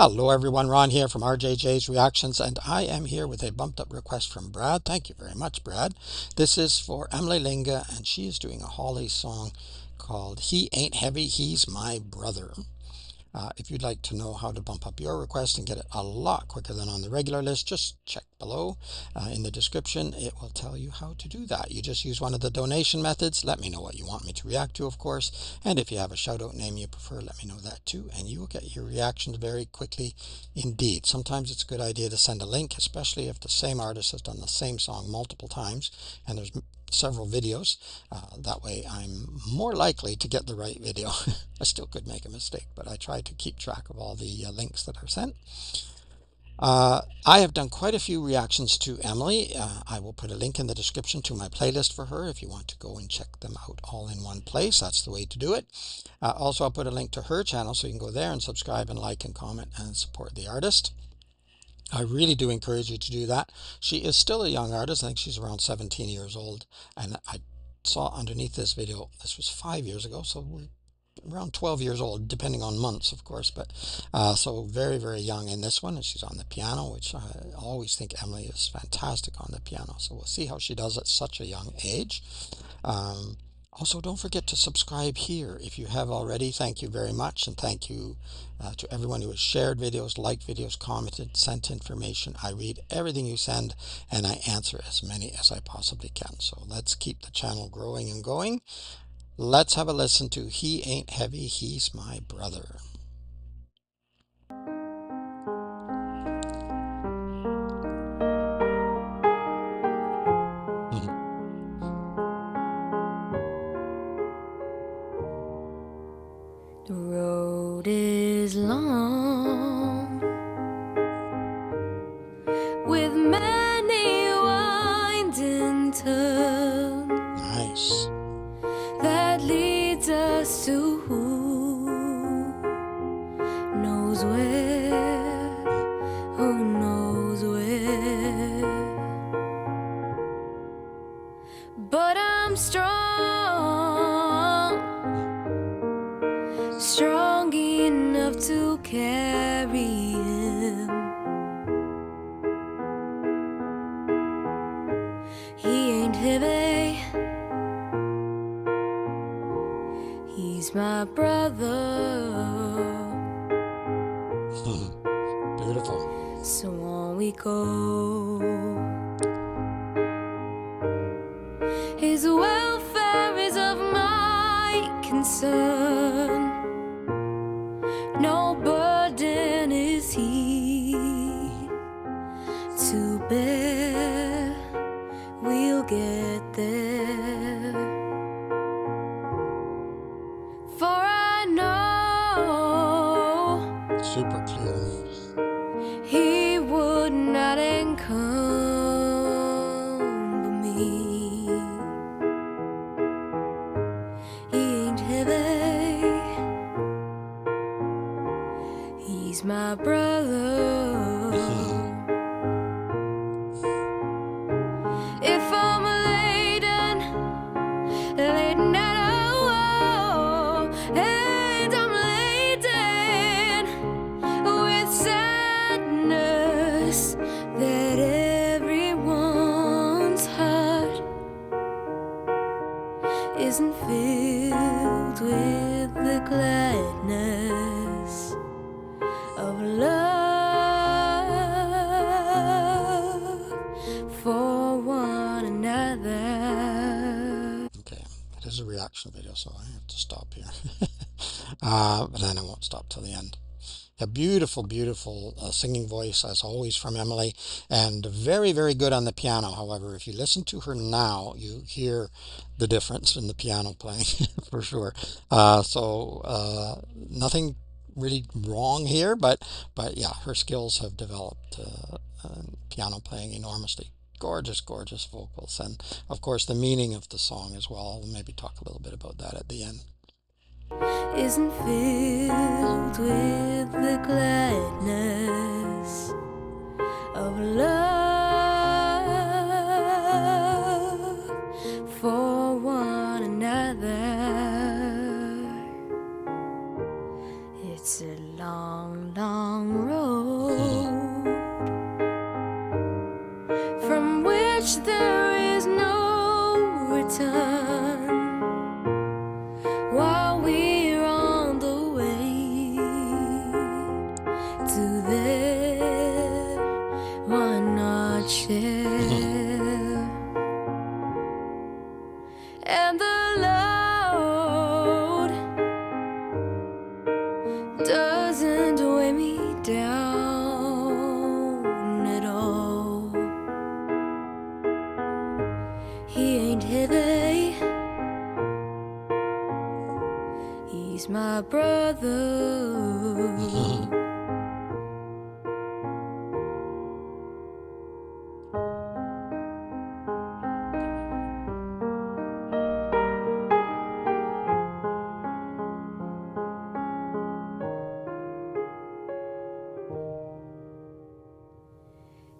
Hello everyone, Ron here from RJJ's Reactions, and I am here with a bumped up request from Brad. Thank you very much, Brad. This is for Emily Linge, and she is doing a Hollies song called He Ain't Heavy, He's My Brother. If you'd like to know how to bump up your request and get it a lot quicker than on the regular list, just check below in the description. It will tell you how to do that. You just use one of the donation methods. Let me know what you want me to react to, of course. And if you have a shout out name you prefer, let me know that too. And you will get your reactions very quickly indeed. Sometimes it's a good idea to send a link, especially if the same artist has done the same song multiple times and there's several videos. That way I'm more likely to get the right video. I still could make a mistake, but I try to keep track of all the links that are sent. I have done quite a few reactions to Emily. I will put a link in the description to my playlist for her if you want to go and check them out all in one place. That's the way to do it. Also, I'll put a link to her channel so you can go there and subscribe and like and comment and support the artist. I really do encourage you to do that. She is still a young artist. I think she's around 17 years old. And I saw underneath this video, this was 5 years ago, so we're around 12 years old, depending on months, of course. But so very, very young in this one. And she's on the piano, which I always think Emily is fantastic on the piano. So we'll see how she does at such a young age. Also, don't forget to subscribe here if you have already. Thank you very much, and thank you to everyone who has shared videos, liked videos, commented, sent information. I read everything you send, and I answer as many as I possibly can. So let's keep the channel growing and going. Let's have a listen to He Ain't Heavy, He's My Brother. The road is long, with many winding turns. Nice. That leads us to who knows where, who knows where. But I'm strong enough to carry him. He ain't heavy, he's my brother. Beautiful. So on we go. His welfare is of my concern. No burden is he to bear. We'll get there. For I know Super clear. he would not encumber me. He ain't heavy, he's my brother. If I'm laden at all, and I'm laden with sadness, that everyone's heart isn't filled with the gladness of love for one another. Okay, it is a reaction video, so I have to stop here. But then I won't stop till the end. A beautiful, beautiful singing voice, as always, from Emily, and very, very good on the piano. However, if you listen to her now, you hear the difference in the piano playing, for sure. Nothing really wrong here, but yeah, her skills have developed piano playing enormously. Gorgeous, gorgeous vocals, and of course the meaning of the song as well. We'll maybe talk a little bit about that at the end. Isn't filled with the gladness of love for one another. It's a long, long road which there is no return, while we're on the way to their one-night share. And the load doesn't weigh me down at all. He ain't heavy, he's my brother.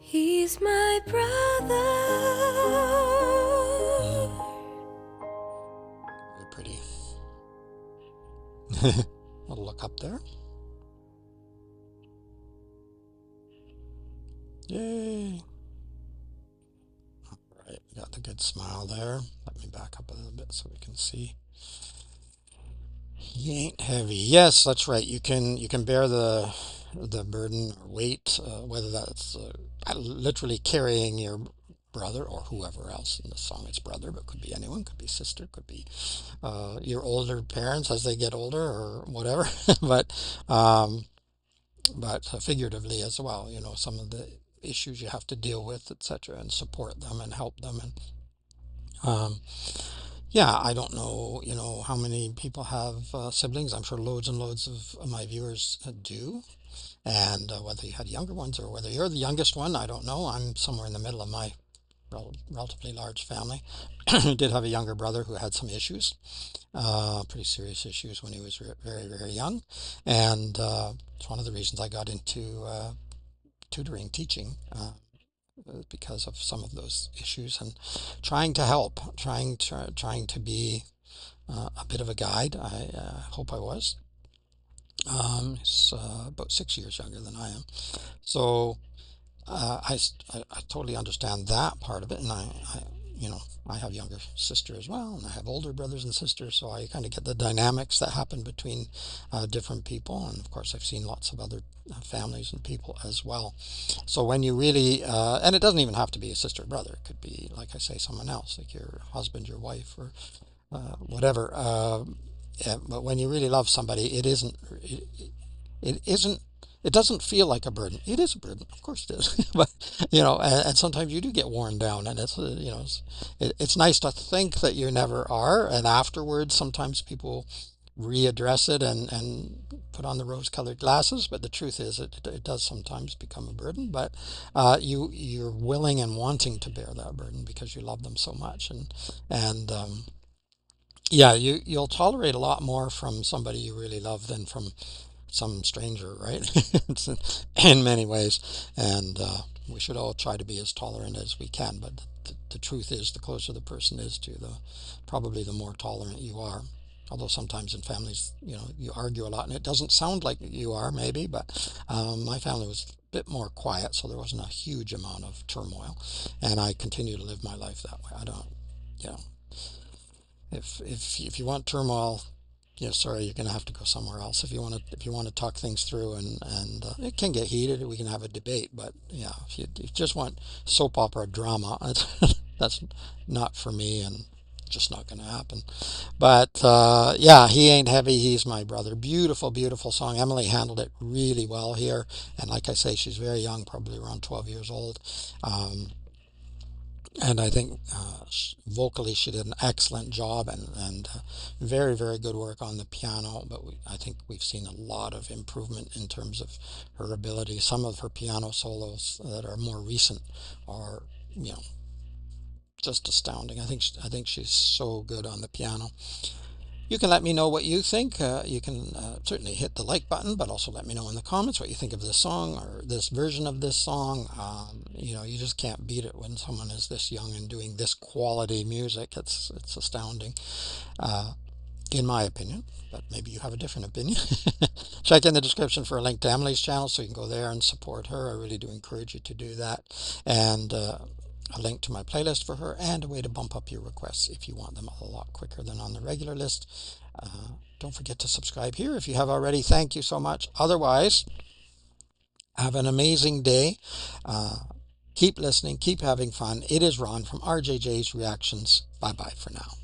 He's my brother. Very pretty. I'll look up there. Yay. All right, got the good smile there. Let me back up a little bit so we can see. He ain't heavy. Yes, that's right. You can bear the burden or weight, whether that's literally carrying your brother or whoever else. In the song it's brother, but could be anyone, could be sister, could be your older parents as they get older or whatever. but um, but figuratively as well, some of the issues you have to deal with, etc., and support them and help them. And um, yeah, I don't know, how many people have siblings. I'm sure loads and loads of my viewers do. And whether you had younger ones or whether you're the youngest one, I don't know. I'm somewhere in the middle of my relatively large family. Did have a younger brother who had some issues, pretty serious issues when he was very, very young. And it's one of the reasons I got into tutoring, teaching, because of some of those issues and trying to help, trying to be a bit of a guide. I hope I was. He's about 6 years younger than I am. So I totally understand that part of it, and I have younger sister as well, and I have older brothers and sisters, so I kind of get the dynamics that happen between different people, and of course I've seen lots of other families and people as well. So when you really, and it doesn't even have to be a sister or brother, it could be, like I say, someone else, like your husband, your wife, or whatever. Yeah, but when you really love somebody, it isn't it doesn't feel like a burden. It is a burden, of course it is. But and sometimes you do get worn down, and it's nice to think that you never are, and afterwards sometimes people readdress it and put on the rose-colored glasses. But the truth is, it does sometimes become a burden. But you're willing and wanting to bear that burden because you love them so much, and yeah, you'll tolerate a lot more from somebody you really love than from some stranger, right? It's in many ways, and we should all try to be as tolerant as we can. But the truth is, the closer the person is to probably the more tolerant you are. Although sometimes in families, you argue a lot, and it doesn't sound like you are, maybe. But my family was a bit more quiet, so there wasn't a huge amount of turmoil, and I continue to live my life that way. I don't, you know, if you want turmoil, yeah, sorry, you're going to have to go somewhere else. If you want to talk things through, and it can get heated, we can have a debate. But yeah, if you just want soap opera drama, that's not for me, and just not going to happen. But yeah, he ain't heavy. He's my brother. Beautiful, beautiful song. Emily handled it really well here, and like I say, she's very young, probably around 12 years old. And I think vocally she did an excellent job, and very, very good work on the piano. But I think we've seen a lot of improvement in terms of her ability. Some of her piano solos that are more recent are, you know, just astounding. I think she's so good on the piano. You can let me know what you think. You can certainly hit the like button, but also let me know in the comments what you think of this song or this version of this song. You just can't beat it when someone is this young and doing this quality music. It's astounding, in my opinion. But maybe you have a different opinion. Check in the description for a link to Emily's channel so you can go there and support her. I really do encourage you to do that. And a link to my playlist for her, and a way to bump up your requests if you want them a lot quicker than on the regular list. Don't forget to subscribe here if you have already. Thank you so much. Otherwise, have an amazing day. Keep listening, keep having fun. It is Ron from RJJ's Reactions. Bye bye for now.